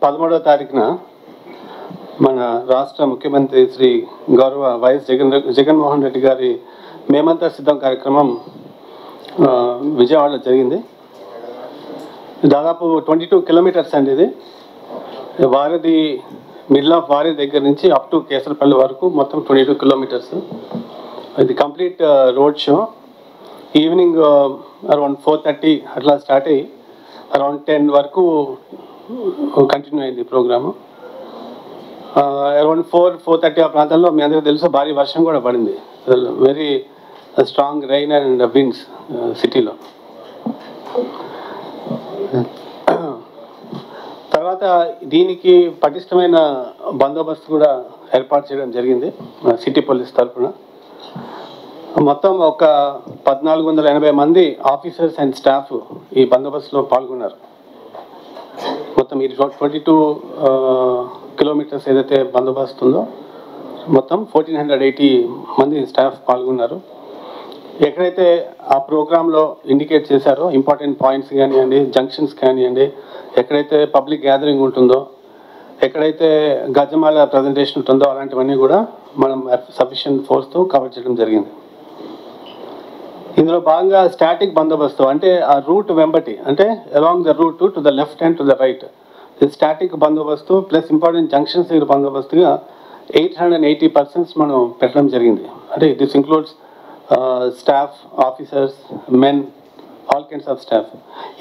13వ తారీఖున మన రాష్ట్ర ముఖ్యమంత్రి శ్రీ గౌరవ వైఎస్ జగన్మోహన్ రెడ్డి గారి మేమంతా సిద్ధం కార్యక్రమం విజయవాడలో జరిగింది. దాదాపు 22 కిలోమీటర్స్ అండి. ఇది వారధి, మిడిల్ ఆఫ్ వారధి దగ్గర నుంచి అప్ టు కేసరపల్లి వరకు మొత్తం 22 కిలోమీటర్స్. ఇది complete road show. Evening around 4:30 అట్లా స్టార్ట్ అయ్యి అరౌండ్ 10 వరకు కంటిన్యూ అయింది ప్రోగ్రాము. అరౌండ్ 4:30 ఆ ప్రాంతాల్లో మీ అందరికీ తెలుసు భారీ వర్షం కూడా పడింది. Very strong rain and winds సిటీలో. తర్వాత దీనికి పటిష్టమైన బందోబస్తు కూడా ఏర్పాటు చేయడం జరిగింది సిటీ పోలీస్ తరఫున. మొత్తం ఒక 1480 మంది ఆఫీసర్స్ అండ్ స్టాఫ్ ఈ బందోబస్తులో పాల్గొన్నారు. మొత్తం ఈ 22 కిలోమీటర్స్ ఏదైతే బందోబస్తు ఉందో మొత్తం 1480 మంది స్టాఫ్ పాల్గొన్నారు. ఎక్కడైతే ఆ ప్రోగ్రాంలో ఇండికేట్ చేశారో ఇంపార్టెంట్ పాయింట్స్ కానివ్వండి, జంక్షన్స్ కానివ్వండి, ఎక్కడైతే పబ్లిక్ గ్యాదరింగ్ ఉంటుందో, ఎక్కడైతే గజమాల ప్రజెంటేషన్ ఉంటుందో అలాంటివన్నీ కూడా మనం సఫిషియెంట్ ఫోర్స్తో కవర్ చేయడం జరిగింది. ఇందులో భాగంగా స్టాటిక్ బందోబస్తు అంటే ఆ రూట్ వెంబటి, అంటే along the route to the left and to the right, static బందోబస్తు ప్లస్ ఇంపార్టెంట్ జంక్షన్స్ దగ్గర బందోబస్తుగా 880 persons మనం పెట్టడం జరిగింది. అంటే this includes staff, officers, men, all kinds of staff.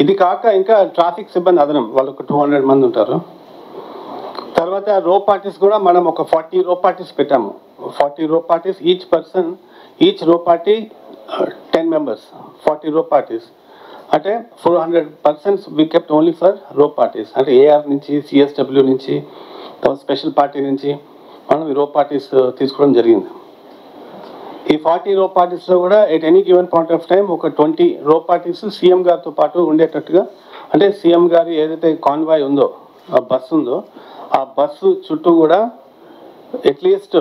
ఇది కాక ఇంకా ట్రాఫిక్ సిబ్బంది అదనం వాళ్ళు ఒక 200 మంది ఉంటారు. తర్వాత రో పార్టీస్ కూడా మనం ఒక 40 రో పార్టీస్ పెట్టాము. 40 రో parties, each row party 10 members, 40 రో పార్టీస్. అంటే 400 persons we kept only for రో పార్టీస్. అంటే ఏఆర్ నుంచి, సిఎస్డబ్ల్యూ నుంచి, స్పెషల్ పార్టీ నుంచి మనం ఈ రో పార్టీస్ తీసుకోవడం జరిగింది. ఈ 40 రో పార్టీస్లో కూడా at any given point of time ఒక 20 రో పార్టీస్ సీఎం గారితో పాటు ఉండేటట్టుగా, అంటే సీఎం గారి ఏదైతే కాన్వాయ్ ఉందో, ఆ బస్సు ఉందో, ఆ బస్సు చుట్టూ కూడా at least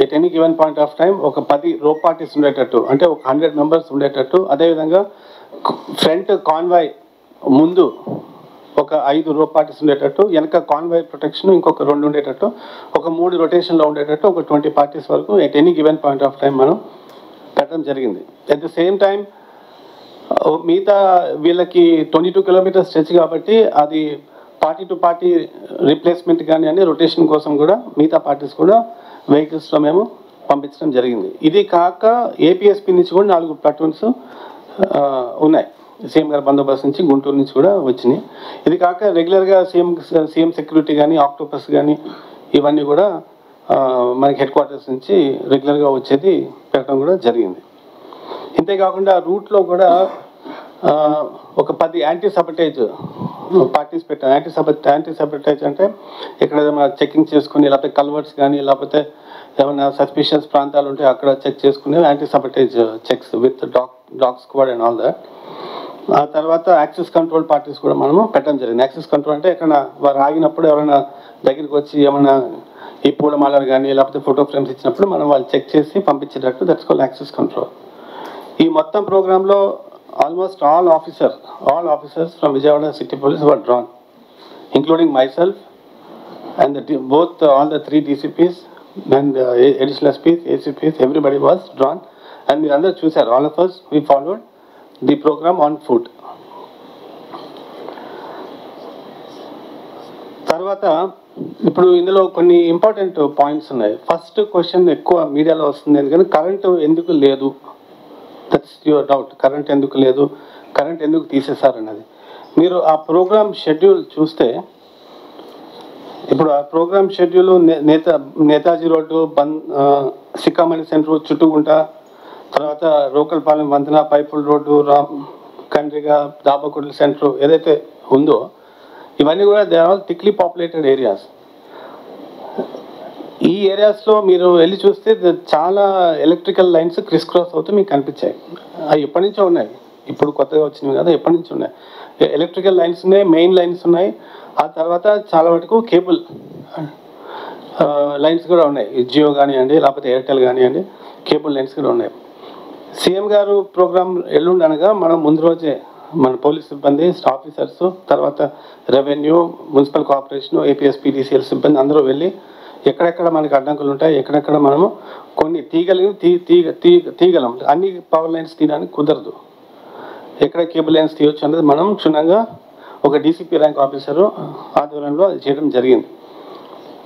at any given point of time ఒక 10 రో పార్టీస్ ఉండేటట్టు, అంటే ఒక 100 members ఉండేటట్టు. అదేవిధంగా ఫ్రంట్ కాన్వాయ్ ముందు ఒక 5 రో పార్టీస్ ఉండేటట్టు, వెనక కాన్వాయ్ ప్రొటెక్షన్ ఇంకొక 2 ఉండేటట్టు, ఒక 3 రొటేషన్లో ఉండేటట్టు ఒక 20 parties వరకు at any given point of time మనం పెట్టడం జరిగింది. అట్ ద సేమ్ టైం మిగతా వీళ్ళకి 22 kilometers స్ట్రెచ్ కాబట్టి అది పార్టీ టు పార్టీ రీప్లేస్మెంట్ కానీ అని రొటేషన్ కోసం కూడా మిగతా పార్టీస్ కూడా వెహికల్స్లో మేము పంపించడం జరిగింది. ఇది కాక ఏపీఎస్పీ నుంచి కూడా 4 platoons ఉన్నాయి. సీఎం గారి బందోబస్తు నుంచి గుంటూరు నుంచి కూడా వచ్చినాయి. ఇది కాక రెగ్యులర్గా సీఎం సెక్యూరిటీ కానీ, ఆక్టోపస్ కానీ ఇవన్నీ కూడా మనకి హెడ్ క్వార్టర్స్ నుంచి రెగ్యులర్గా వచ్చేది పెట్టడం కూడా జరిగింది. ఇంతేకాకుండా రూట్లో కూడా ఒక 10 యాంటీ సబటేజ్ పార్టీస్ పెట్టాం. యాంటీ సబటేజ్ అంటే ఇక్కడ ఏదైనా చెకింగ్ చేసుకుని, లేకపోతే కల్వర్ట్స్ కానీ, లేకపోతే ఏమైనా సస్పిషియస్ ప్రాంతాలు ఉంటే అక్కడ చెక్ చేసుకునే anti sabotage checks with dog squad and all that. ఆ తర్వాత యాక్సెస్ కంట్రోల్ పార్టీస్ కూడా మనము పెట్టడం జరిగింది. యాక్సెస్ కంట్రోల్ అంటే ఎక్కడ వారు ఆగినప్పుడు ఎవరైనా దగ్గరికి వచ్చి ఏమైనా ఈ పూలమాలలు కానీ లేకపోతే ఫోటో ఫ్రేమ్స్ ఇచ్చినప్పుడు మనం వాళ్ళు చెక్ చేసి పంపించేటట్టు, దట్స్ కాల్డ్ యాక్సెస్ కంట్రోల్. ఈ మొత్తం ప్రోగ్రాంలో almost all officers from Vijayawada City Police were drawn, including myself and all the 3 DCPs and additional SPs, ACPs, everybody was drawn, and we under chusaru, all of us we followed the program on foot. తర్వాత ఇప్పుడు ఇందులో కొన్ని important points ఉన్నాయి. First question ఎక్కువ మీడియాలో వస్తుంది, ఎందుకంటే current ఎందుకు లేదు, దట్స్ యువర్ డౌట్. కరెంట్ ఎందుకు లేదు, కరెంట్ ఎందుకు తీసేశారన్నది. మీరు ఆ ప్రోగ్రామ్ షెడ్యూల్ చూస్తే, ఇప్పుడు ఆ programme schedule Netaji road, Sikkamani centre, Chuttugunta, తర్వాత రోకల్పాలెం వంతెన, పైపుల్ రోడ్డు, కండ్రిగా, దాబకుడ్ల సెంటర్ ఏదైతే ఉందో ఇవన్నీ కూడా they are all thickly populated areas. ఈ ఏరియాస్లో మీరు వెళ్ళి చూస్తే చాలా ఎలక్ట్రికల్ లైన్స్ క్రిస్ క్రాస్ అవుతూ మీకు కనిపించాయి. అవి ఎప్పటి నుంచో ఉన్నాయి, ఇప్పుడు కొత్తగా వచ్చినవి కదా, ఎప్పటి నుంచి ఉన్నాయి. ఎలక్ట్రికల్ లైన్స్ ఉన్నాయి, మెయిన్ లైన్స్ ఉన్నాయి. ఆ తర్వాత చాలా వరకు కేబుల్ లైన్స్ కూడా ఉన్నాయి. జియో కానివ్వండి, లేకపోతే ఎయిర్టెల్ కానివ్వండి, కేబుల్ లైన్స్ కూడా ఉన్నాయి. సీఎం గారు ప్రోగ్రామ్ ఎల్లుండి అనగా మనం ముందు రోజే మన పోలీస్ సిబ్బంది, ఆఫీసర్స్, తర్వాత revenue, municipal corporation, APS PDCL సిబ్బంది అందరూ వెళ్ళి ఎక్కడెక్కడ మనకి అడ్డంకులు ఉంటాయి, ఎక్కడెక్కడ మనము కొన్ని తీయగలం. అన్ని పవర్ లైన్స్ తీయడానికి కుదరదు. ఎక్కడ కేబుల్ లైన్స్ తీయొచ్చు అనేది మనం క్షుణ్ణంగా ఒక డీసీపీ ర్యాంక్ ఆఫీసరు ఆధ్వర్యంలో అది చేయడం జరిగింది.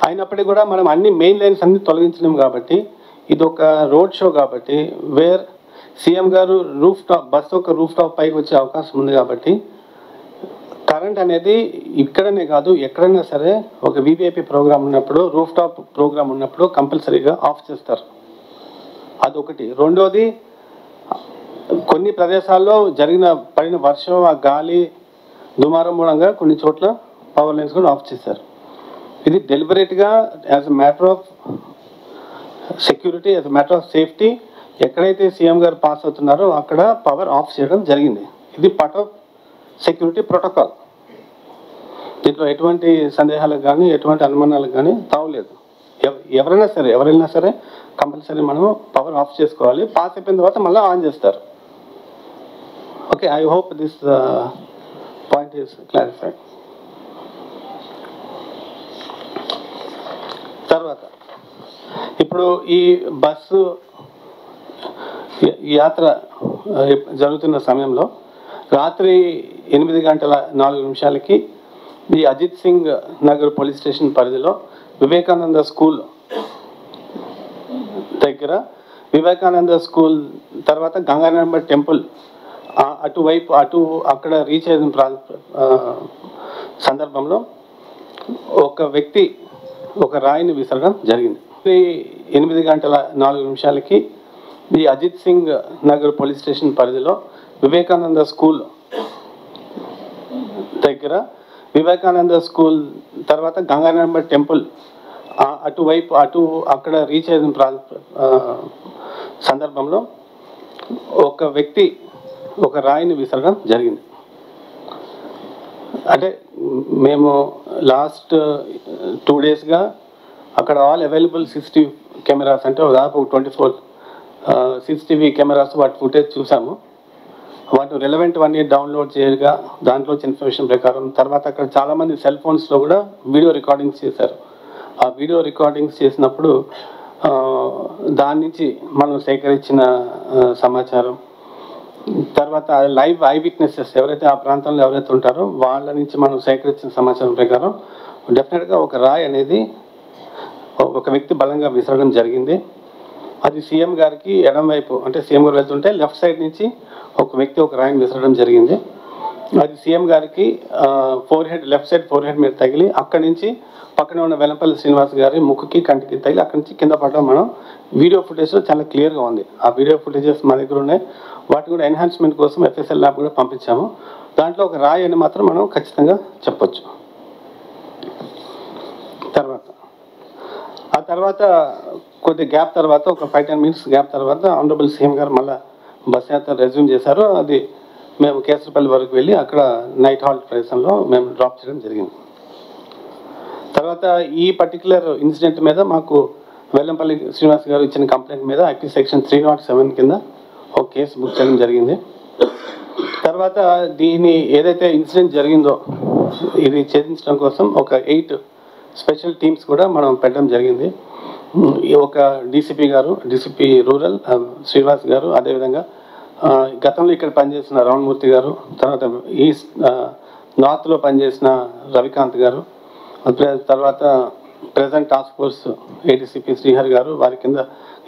అయినప్పటికీ కూడా మనం అన్ని మెయిన్ లైన్స్ అన్ని తొలగించలేము కాబట్టి ఇది ఒక రోడ్ షో కాబట్టి వేర్ సీఎం గారు బస్సు ఒక రూఫ్ టాప్ పైకి వచ్చే అవకాశం ఉంది కాబట్టి కరెంట్ అనేది ఇక్కడనే కాదు ఎక్కడైనా సరే ఒక వీవీఐపీ ప్రోగ్రామ్ ఉన్నప్పుడు, రూఫ్ టాప్ ప్రోగ్రామ్ ఉన్నప్పుడు కంపల్సరీగా ఆఫ్ చేస్తారు. అదొకటి. రెండోది, కొన్ని ప్రదేశాల్లో పడిన వర్షం, ఆ గాలి, దుమారం మూలంగా కొన్ని చోట్ల పవర్ లైన్స్ కూడా ఆఫ్ చేశారు. ఇది డెలిబరేట్గా as a matter of security, as a matter of safety ఎక్కడైతే సీఎం గారు పాస్ అవుతున్నారో అక్కడ పవర్ ఆఫ్ చేయడం జరిగింది. ఇది పార్ట్ ఆఫ్ సెక్యూరిటీ ప్రోటోకాల్. దీంట్లో ఎటువంటి సందేహాలకు కానీ ఎటువంటి అనుమానాలకు కానీ తావులేదు. ఎవరైనా సరే కంపల్సరీ మనం పవర్ ఆఫ్ చేసుకోవాలి. పాస్ అయిపోయిన తర్వాత మళ్ళీ ఆన్ చేస్తారు. Okay, I hope this point is clarified. తర్వాత ఇప్పుడు ఈ బస్సు యాత్ర జరుగుతున్న సమయంలో రాత్రి 8:04 ఈ అజిత్ సింగ్ నగర్ పోలీస్ స్టేషన్ పరిధిలో వివేకానంద స్కూల్ దగ్గర, వివేకానంద స్కూల్ తర్వాత గంగారాంబ టెంపుల్ అక్కడ రీచ్ అయిన సందర్భంలో ఒక వ్యక్తి ఒక రాయిని విసరడం జరిగింది. 8:04 ఈ అజిత్ సింగ్ నగర్ పోలీస్ స్టేషన్ పరిధిలో వివేకానంద స్కూల్ దగ్గర, వివేకానంద స్కూల్ తర్వాత గంగారాంబ టెంపుల్ అక్కడ రీచ్ అయిన సందర్భంలో ఒక వ్యక్తి ఒక రాయిని విసరడం జరిగింది. అంటే మేము లాస్ట్ 2 daysగా అక్కడ ఆల్ అవైలబుల్ CCTV కెమెరాస్, అంటే దాదాపు 24 CCTV కెమెరాస్ వాటి ఫుటేజ్ చూసాము. వాటి రెలవెంట్ అన్నీ డౌన్లోడ్ చేయగా దాంట్లో ఇన్ఫర్మేషన్ ప్రకారం తర్వాత అక్కడ చాలామంది సెల్ ఫోన్స్లో కూడా వీడియో రికార్డింగ్స్ చేశారు. ఆ వీడియో రికార్డింగ్స్ చేసినప్పుడు దాని నుంచి మనం సేకరించిన సమాచారం, తర్వాత లైవ్ ఐ విట్నెసెస్ ఎవరైతే ఆ ప్రాంతంలో ఎవరైతే ఉంటారో వాళ్ళ నుంచి మనం సేకరించిన సమాచారం ప్రకారం డెఫినెట్గా ఒక రాయి అనేది ఒక వ్యక్తి బలంగా విసరడం జరిగింది. అది సీఎం గారికి ఎడం వైపు, అంటే సీఎం గారు వెళ్తుంటే లెఫ్ట్ సైడ్ నుంచి ఒక వ్యక్తి ఒక రాయిని విసరడం జరిగింది. అది సీఎం గారికి లెఫ్ట్ సైడ్ ఫోర్ హెడ్ మీద తగిలి అక్కడి నుంచి పక్కనే ఉన్న వెల్లంపల్లి శ్రీనివాస్ గారి ముక్కుకి కంటికి తగిలి అక్కడి నుంచి కింద పడడం మనం వీడియో ఫుటేజ్లో చాలా క్లియర్గా ఉంది. ఆ వీడియో ఫుటేజెస్ మా దగ్గర ఉన్నాయి. వాటి కూడా ఎన్హాన్స్మెంట్ కోసం FSL ల్యాబ్ కూడా పంపించాము. దాంట్లో ఒక రాయి అని మాత్రం మనం ఖచ్చితంగా చెప్పొచ్చు. ఆ తర్వాత కొద్ది గ్యాప్ తర్వాత ఒక 5-10 minutes గ్యాప్ తర్వాత ఆనరబుల్ సీఎం గారు మళ్ళీ బస్ యాత్ర రెజ్యూమ్ చేశారు. అది మేము కేసరపల్లి వరకు వెళ్ళి అక్కడ నైట్ హాల్ట్ ప్రదేశంలో మేము డ్రాప్ చేయడం జరిగింది. తర్వాత ఈ పర్టికులర్ ఇన్సిడెంట్ మీద మాకు వెల్లంపల్లి శ్రీనివాస్ గారు ఇచ్చిన కంప్లైంట్ మీద IP సెక్షన్ 307 కింద ఒక కేసు బుక్ చేయడం జరిగింది. తర్వాత దీని ఏదైతే ఇన్సిడెంట్ జరిగిందో ఇది ఛేదించడం కోసం ఒక 8 స్పెషల్ టీమ్స్ కూడా మనం పెట్టడం జరిగింది. ఒక డీసీపీ రూరల్ శ్రీనివాస్ గారు, అదేవిధంగా గతంలో ఇక్కడ పనిచేసిన రావణమూర్తి గారు, తర్వాత ఈస్ట్ నార్త్లో పనిచేసిన రవికాంత్ గారు, తర్వాత present task force ADCP Srihari గారు, వారి కింద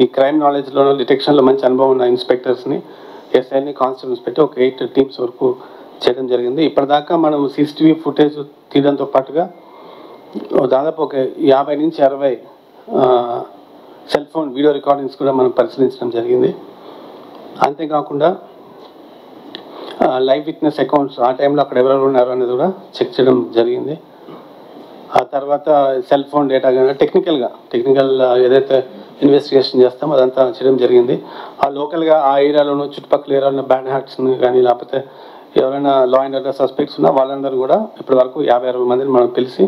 ఈ క్రైమ్ నాలెడ్జ్లో డిటెక్షన్లో మంచి అనుభవం ఉన్న ఇన్స్పెక్టర్స్ని, SIని, కానిస్టేబుల్స్ పెట్టి ఒక 8 టీమ్స్ వరకు చేయడం జరిగింది. ఇప్పటిదాకా మనం CCTV ఫుటేజ్ తీయడంతో పాటుగా దాదాపు ఒక 50 నుంచి 60 సెల్ ఫోన్ వీడియో రికార్డింగ్స్ కూడా మనం పరిశీలించడం జరిగింది. అంతేకాకుండా లైవ్ విట్నెస్ అకౌంట్స్ ఆ టైంలో అక్కడ ఎవరెవరు ఉన్నారు అనేది కూడా చెక్ చేయడం జరిగింది. ఆ తర్వాత సెల్ ఫోన్ డేటా కానీ టెక్నికల్ ఏదైతే ఇన్వెస్టిగేషన్ చేస్తామో అదంతా చేయడం జరిగింది. ఆ లోకల్గా ఆ ఏరియాలోనూ చుట్టుపక్కల ఏరియాలో బ్యాడ్ హ్యాట్స్ని కానీ లేకపోతే ఎవరైనా లా అండ్ ఆర్డర్ సస్పెక్ట్స్ ఉన్నా వాళ్ళందరూ కూడా ఇప్పటి వరకు 50-60 మందిని మనం పిలిచి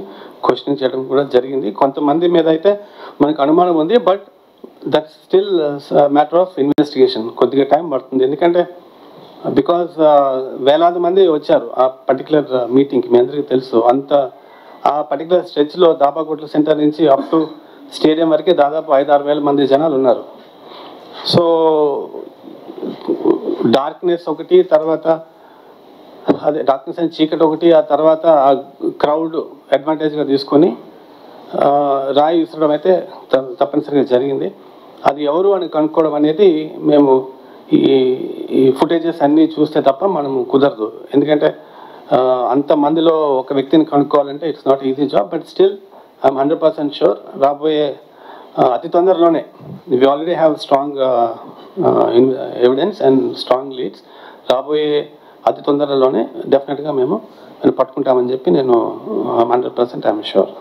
క్వశ్చనింగ్ చేయడం కూడా జరిగింది. కొంతమంది మీద అయితే మనకు అనుమానం ఉంది, but that's still matter of investigation. కొద్దిగా టైం పడుతుంది, ఎందుకంటే బికాజ్ వేలాది మంది వచ్చారు ఆ పర్టికులర్ మీటింగ్కి, మీ అందరికీ తెలుసు. ఆ పర్టికులర్ స్ట్రెచ్లో దాబాకోట్ల సెంటర్ నుంచి అప్ టు స్టేడియం వరకే దాదాపు 5-6 వేల మంది జనాలు ఉన్నారు. సో డార్క్నెస్ ఒకటి, తర్వాత డార్క్నెస్ అండ్ చీకటి ఒకటి, ఆ తర్వాత ఆ క్రౌడ్ అడ్వాంటేజ్గా తీసుకొని రాయి విసరడం అయితే తప్పనిసరిగా జరిగింది. అది ఎవరు అని కనుక్కోవడం అనేది మేము ఈ ఫుటేజెస్ అన్నీ చూస్తే తప్ప మనము కుదరదు. ఎందుకంటే అంతమందిలో ఒక వ్యక్తిని కనుక్కోవాలంటే it's not easy job. But still I'm 100% sure రాబోయే అతి తొందరలోనే we already have strong evidence and strong leads. రాబోయే అతి తొందరలోనే డెఫినెట్గా మేము పట్టుకుంటామని చెప్పి నేను 100% ఐఎమ్ షూర్.